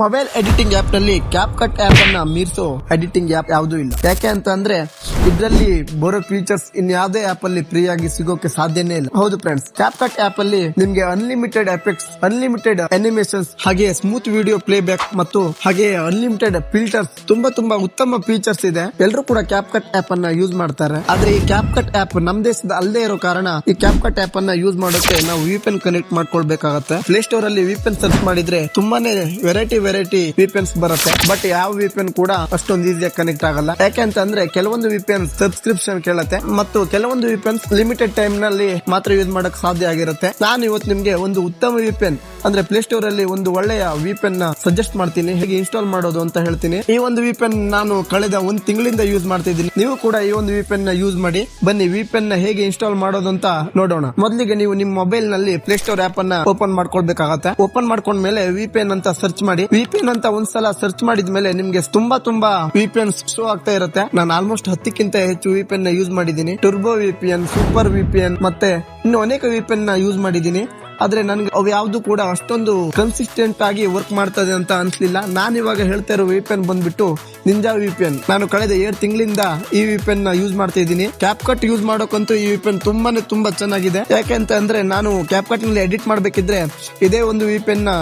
Mobile editing app ನಲ್ಲಿ cap cut app ಅನ್ನ ಮೀರಿಸೋ editing app ಯಾವ್ದು ಇಲ್ಲ. ಯಾಕೆ ಅಂತ ಅಂದ್ರೆ ಇದರಲ್ಲಿ ಬರೋ ಫೀಚರ್ಸ್ ಇನ್ಯಾವುದೇ ಆಪ್ ಅಲ್ಲಿ ಫ್ರೀ ಆಗಿ ಸಿಗೋಕೆ ಸಾಧ್ಯನೇ ಇಲ್ಲ. ಹೌದು ಫ್ರೆಂಡ್ಸ್, ಕ್ಯಾಪ್ ಕಟ್ ಆಪ್ ಅಲ್ಲಿ ನಿಮ್ಗೆ ಅನ್ಲಿಮಿಟೆಡ್ ಎಫೆಕ್ಟ್ಸ್, ಅನ್ಲಿಮಿಟೆಡ್ ಅನಿಮೇಷನ್ಸ್, ಹಾಗೆ ಸ್ಮೂತ್ ವಿಡಿಯೋ ಪ್ಲೇ ಬ್ಯಾಕ್ ಮತ್ತು ಹಾಗೆ ಅನ್ಲಿಮಿಟೆಡ್ ಫಿಲ್ಟರ್ಸ್ ತುಂಬಾ ಉತ್ತಮ ಫೀಚರ್ಸ್ ಇದೆ. ಎಲ್ಲರೂ ಕೂಡ ಕ್ಯಾಪ್ ಕಟ್ ಆಪ್ ಅನ್ನ ಯೂಸ್ ಮಾಡ್ತಾರೆ. ಆದ್ರೆ ಈ ಕ್ಯಾಪ್ ಕಟ್ ಆಪ್ ನಮ್ ದೇಶದ ಅಲ್ಲದೆ ಇರೋ ಕಾರಣ ಈ ಕ್ಯಾಪ್ ಕಟ್ ಆಪ್ ಅನ್ನ ಯೂಸ್ ಮಾಡೋಕೆ ನಾವು ವಿಪಿಎನ್ ಕನೆಕ್ಟ್ ಮಾಡ್ಕೊಳ್ಬೇಕಾಗತ್ತೆ. ಪ್ಲೇ ಸ್ಟೋರ್ ಅಲ್ಲಿ ವಿಪಿಎನ್ ಸರ್ಚ್ ಮಾಡಿದ್ರೆ ತುಂಬಾನೇ ವೆರೈಟಿ ವಿಪಿಎನ್ಸ್ ಬರುತ್ತೆ. ಬಟ್ ಯಾವ ವಿಪಿಎನ್ ಕೂಡ ಅಷ್ಟೊಂದು ಈಸಿಯಾಗಿ ಕನೆಕ್ಟ್ ಆಗಲ್ಲ. ಯಾಕೆ ಅಂತಂದ್ರೆ ಕೆಲವೊಂದು ವಿಪಿಎನ್ ಸಬ್ಸ್ಕ್ರಿಪ್ಷನ್ ಕೇಳುತ್ತೆ ಮತ್ತು ಕೆಲವೊಂದು ವಿಪಿಎನ್ ಲಿಮಿಟೆಡ್ ಟೈಮ್ ನಲ್ಲಿ ಮಾತ್ರ ಯೂಸ್ ಮಾಡಕ್ ಸಾಧ್ಯ ಆಗಿರುತ್ತೆ. ನಾನು ಇವತ್ತು ನಿಮ್ಗೆ ಒಂದು ಉತ್ತಮ ವಿಪಿಎನ್ ಅಂದ್ರೆ ಪ್ಲೇ ಸ್ಟೋರ್ ಅಲ್ಲಿ ಒಂದು ಒಳ್ಳೆಯ ವಿಪಿಎನ್ ನ ಸಜೆಸ್ಟ್ ಮಾಡ್ತೀನಿ, ಹೇಗೆ ಇನ್ಸ್ಟಾಲ್ ಮಾಡೋದು ಅಂತ ಹೇಳ್ತೀನಿ. ಈ ಒಂದು ವಿಪಿಎನ್ ನಾನು ಕಳೆದ ಒಂದು ತಿಂಗಳಿಂದ ಯೂಸ್ ಮಾಡ್ತಿದ್ದೀನಿ. ನೀವು ಕೂಡ ಈ ಒಂದು ವಿಪಿಎನ್ ನ ಯೂಸ್ ಮಾಡಿ. ಬನ್ನಿ ವಿಪಿಎನ್ ನ ಹೇಗೆ ಇನ್ಸ್ಟಾಲ್ ಮಾಡೋದು ಅಂತ ನೋಡೋಣ. ಮೊದಲಿಗೆ ನೀವು ನಿಮ್ಮ ಮೊಬೈಲ್ ನಲ್ಲಿ ಪ್ಲೇ ಸ್ಟೋರ್ ಆಪ್ ಅನ್ನ ಓಪನ್ ಮಾಡ್ಕೊಳ್ಬೇಕಾಗತ್ತೆ. ಓಪನ್ ಮಾಡ್ಕೊಂಡ್ಮೇಲೆ ವಿಪಿಎನ್ ಅಂತ ಸರ್ಚ್ ಮಾಡಿ. ವಿಪಿಎನ್ ಅಂತ ಒಂದ್ಸಲ ಸರ್ಚ್ ಮಾಡಿದ್ಮೇಲೆ ನಿಮ್ಗೆ ತುಂಬಾ ವಿಪಿಎನ್ ಶೋ ಆಗ್ತಾ ಇರುತ್ತೆ. ನಾನು ಆಲ್ಮೋಸ್ಟ್ 10ಕ್ಕಿಂತ ಹೆಚ್ಚು ವಿಪಿಎನ್ ನ ಯೂಸ್ ಮಾಡಿದ್ದೀನಿ. ಟರ್ಬೋ ವಿಪಿಎನ್, ಸೂಪರ್ ವಿಪಿಎನ್ ಮತ್ತೆ ಇನ್ನು ಅನೇಕ ವಿಪಿಎನ್ ನ ಯೂಸ್ ಮಾಡಿದ್ದೀನಿ. ಆದ್ರೆ ನನ್ಗೆ ಅವು ಯಾವ್ದು ಕೂಡ ಅಷ್ಟೊಂದು ಕನ್ಸಿಸ್ಟೆಂಟ್ ಆಗಿ ವರ್ಕ್ ಮಾಡ್ತದೆ ಅಂತ ಅನ್ಸ್ಲಿಲ್ಲ. ನಾನು ಇವಾಗ ಹೇಳ್ತಾ ಇರೋ ವಿಪಿಎನ್ ಬಂದ್ಬಿಟ್ಟು ನಿಂಜಾ ವಿಪಿಎನ್. ನಾನು ಕಳೆದ 7 ತಿಂಗಳಿಂದ ಈ ವಿಪಿಎನ್ ನ ಯೂಸ್ ಮಾಡ್ತಾ ಇದ್ದೀನಿ. ಕ್ಯಾಪ್ ಕಟ್ ಯೂಸ್ ಮಾಡೋಕಂತೂ ಈ ವಿಪಿಎನ್ ತುಂಬಾ ಚೆನ್ನಾಗಿದೆ. ಯಾಕೆ ಅಂತ ಅಂದ್ರೆ ನಾನು ಕ್ಯಾಪ್ ಕಟ್ ನಲ್ಲಿ ಎಡಿಟ್ ಮಾಡ್ಬೇಕಿದ್ರೆ ಇದೇ ಒಂದು ವಿಪಿಎನ್ ನ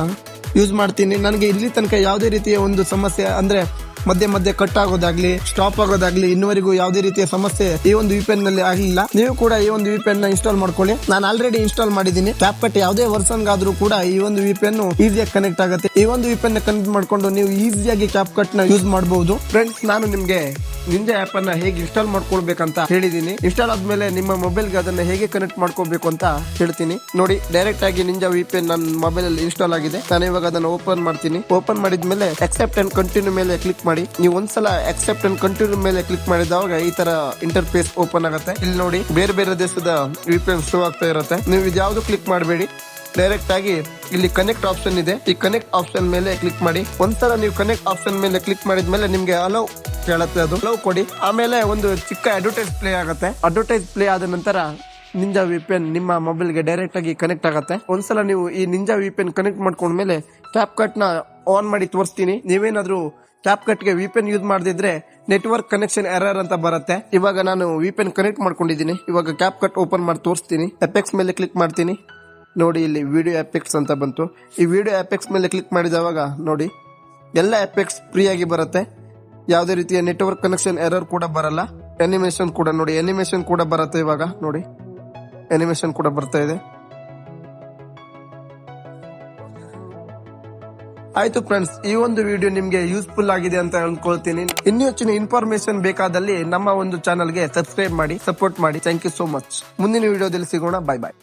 ಯೂಸ್ ಮಾಡ್ತೀನಿ. ನನಗೆ ಇಲ್ಲಿ ತನಕ ಯಾವುದೇ ರೀತಿಯ ಒಂದು ಸಮಸ್ಯೆ ಅಂದ್ರೆ ಮಧ್ಯೆ ಕಟ್ ಆಗೋದಾಗ್ಲಿ, ಸ್ಟಾಪ್ ಆಗೋದಾಗ್ಲಿ ಇನ್ನುವರೆಗೂ ಯಾವುದೇ ರೀತಿಯ ಸಮಸ್ಯೆ ಈ ಒಂದು ವಿಪಿಎನ್ ನಲ್ಲಿ ಆಗಲಿಲ್ಲ. ನೀವು ಕೂಡ ಈ ಒಂದು ವಿಪಿಎನ್ ನ ಇನ್ಸ್ಟಾಲ್ ಮಾಡ್ಕೊಳ್ಳಿ. ನಾನು ಆಲ್ರೆಡಿ ಇನ್ಸ್ಟಾಲ್ ಮಾಡಿದ್ದೀನಿ. ಕ್ಯಾಪ್ ಕಟ್ ಯಾವುದೇ ವರ್ಷನ್ ಆದ್ರೂ ಕೂಡ ಈ ಒಂದು ವಿಪಿಎನ್ ಈಸಿಯಾಗಿ ಕನೆಕ್ಟ್ ಆಗುತ್ತೆ. ಈ ಒಂದು ವಿಪಿಎನ್ ನ ಕನೆಕ್ಟ್ ಮಾಡ್ಕೊಂಡು ನೀವು ಈಸಿಯಾಗಿ ಕ್ಯಾಪ್ ಕಟ್ ನ ಯೂಸ್ ಮಾಡಬಹುದು. ಫ್ರೆಂಡ್ಸ್, ನಾನು ನಿಮ್ಗೆ ನಿಂಜಾ ಆಪ್ ಅನ್ನ ಹೇಗೆ ಇನ್ಸ್ಟಾಲ್ ಮಾಡ್ಕೊಳ್ಬೇಕಂತ ಹೇಳಿದೀನಿ. ಇನ್ಸ್ಟಾಲ್ ಆದ್ಮೇಲೆ ನಿಮ್ಮ ಮೊಬೈಲ್ ಗೆ ಅದನ್ನ ಹೇಗೆ ಕನೆಕ್ಟ್ ಮಾಡ್ಕೋಬೇಕು ಅಂತ ಹೇಳ್ತೀನಿ. ನೋಡಿ, ಡೈರೆಕ್ಟ್ ಆಗಿ ನಿಂಜಾ ವಿಪಿಎನ್ ನನ್ನ ಮೊಬೈಲ್ ಅಲ್ಲಿ ಇನ್ಸ್ಟಾಲ್ ಆಗಿದೆ. ನಾನು ಇವಾಗ ಅದನ್ನ ಓಪನ್ ಮಾಡ್ತೀನಿ. ಓಪನ್ ಮಾಡಿದ್ಮೇಲೆ ಅಕ್ಸೆಪ್ಟ್ ಅಂಡ್ ಕಂಟಿನ್ಯೂ ಮೇಲೆ ಕ್ಲಿಕ್ ಮಾಡಿ. ನೀವು ಒಂದ್ಸಲ ಅಕ್ಸೆಪ್ಟ್ ಅಂಡ್ ಕಂಟಿನ್ಯೂ ಮೇಲೆ ಕ್ಲಿಕ್ ಮಾಡಿದಾಗ ಈ ತರ ಇಂಟರ್ಫೇಸ್ ಓಪನ್ ಆಗುತ್ತೆ. ಇಲ್ಲಿ ನೋಡಿ, ಬೇರೆ ದೇಶದ ವಿಪಿಎನ್ ಶೋ ಆಗ್ತಾ ಇರುತ್ತೆ. ನೀವು ಇದ್ಯಾವುದು ಕ್ಲಿಕ್ ಮಾಡಬೇಡಿ. ಡೈರೆಕ್ಟ್ ಆಗಿ ಇಲ್ಲಿ ಕನೆಕ್ಟ್ ಆಪ್ಷನ್ ಇದೆ. ಈ ಕನೆಕ್ಟ್ ಆಪ್ಷನ್ ಮೇಲೆ ಕ್ಲಿಕ್ ಮಾಡಿ. ಒಂದ್ಸಲ ನೀವು ಕನೆಕ್ಟ್ ಆಪ್ಷನ್ ಮೇಲೆ ಕ್ಲಿಕ್ ಮಾಡಿದ್ಮೇಲೆ ನಿಮ್ಗೆ ಅಲೋ ಕೇಳುತ್ತೆ, ಅದು ಅಲೋ ಕೊಡಿ. ಆಮೇಲೆ ಒಂದು ಚಿಕ್ಕ ಅಡ್ವರ್ಟೈಸ್ ಪ್ಲೇ ಆಗುತ್ತೆ. ಅಡ್ವರ್ಟೈಸ್ ಪ್ಲೇ ಆದ ನಂತರ ನಿಂಜಾ ವಿಪಿಎನ್ ನಿಮ್ಮ ಮೊಬೈಲ್ ಗೆ ಡೈರೆಕ್ಟ್ ಆಗಿ ಕನೆಕ್ಟ್ ಆಗುತ್ತೆ. ಒಂದ್ಸಲ ನೀವು ಈ ನಿಂಜಾ ವಿಪಿಎನ್ ಕನೆಕ್ಟ್ ಮಾಡ್ಕೊಂಡ್ಮೇಲೆ ಕ್ಯಾಪ್ ಕಟ್ ನ ಆನ್ ಮಾಡಿ ತೋರಿಸ್ತೀನಿ. ನೀವೇನಾದ್ರೂ ಕ್ಯಾಪ್ ಕಟ್ ಗೆ ವಿಪಿಎನ್ ಯೂಸ್ ಮಾಡದಿದ್ರೆ ನೆಟ್ವರ್ಕ್ ಕನೆಕ್ಷನ್ ಎರರ್ ಅಂತ ಬರುತ್ತೆ. ಇವಾಗ ನಾನು ವಿಪಿಎನ್ ಕನೆಕ್ಟ್ ಮಾಡ್ಕೊಂಡಿದ್ದೀನಿ. ಇವಾಗ ಕ್ಯಾಪ್ ಕಟ್ ಓಪನ್ ಮಾಡಿ ತೋರಿಸ್ತೀನಿ. ಎಫೆಕ್ಟ್ಸ್ ಮೇಲೆ ಕ್ಲಿಕ್ ಮಾಡ್ತೀನಿ. ನೋಡಿ, ಇಲ್ಲಿ ವಿಡಿಯೋ ಎಫೆಕ್ಟ್ಸ್ ಅಂತ ಬಂತು. ಈ ವಿಡಿಯೋ ಎಫೆಕ್ಟ್ಸ್ ಮೇಲೆ ಕ್ಲಿಕ್ ಮಾಡಿದವಾಗ ನೋಡಿ ಎಲ್ಲ ಎಫೆಕ್ಟ್ಸ್ ಫ್ರೀ ಆಗಿ ಬರುತ್ತೆ. ಯಾವುದೇ ರೀತಿಯ ನೆಟ್ವರ್ಕ್ ಕನೆಕ್ಷನ್ ಎರರ್ ಕೂಡ ಬರಲ್ಲ. ಅನಿಮೇಷನ್ ಕೂಡ ನೋಡಿ, ಅನಿಮೇಷನ್ ಕೂಡ ಬರುತ್ತೆ. ಇವಾಗ ನೋಡಿ, ಅನಿಮೇಷನ್ ಕೂಡ ಬರ್ತಾ ಇದೆ. ಆಯ್ತು ಫ್ರೆಂಡ್ಸ್, ಈ ಒಂದು ವಿಡಿಯೋ ನಿಮ್ಗೆ ಯೂಸ್ಫುಲ್ ಆಗಿದೆ ಅಂತ ಅನ್ಕೊಳ್ತೀನಿ. ಇನ್ನೂ ಹೆಚ್ಚಿನ ಇನ್ಫಾರ್ಮೇಶನ್ ಬೇಕಾದಲ್ಲಿ ನಮ್ಮ ಒಂದು ಚಾನಲ್ಗೆ ಸಬ್ಸ್ಕ್ರೈಬ್ ಮಾಡಿ, ಸಪೋರ್ಟ್ ಮಾಡಿ. Thank you so much. ಮುಂದಿನ ವಿಡಿಯೋದಲ್ಲಿ ಸಿಗೋಣ. ಬಾಯ್ ಬಾಯ್.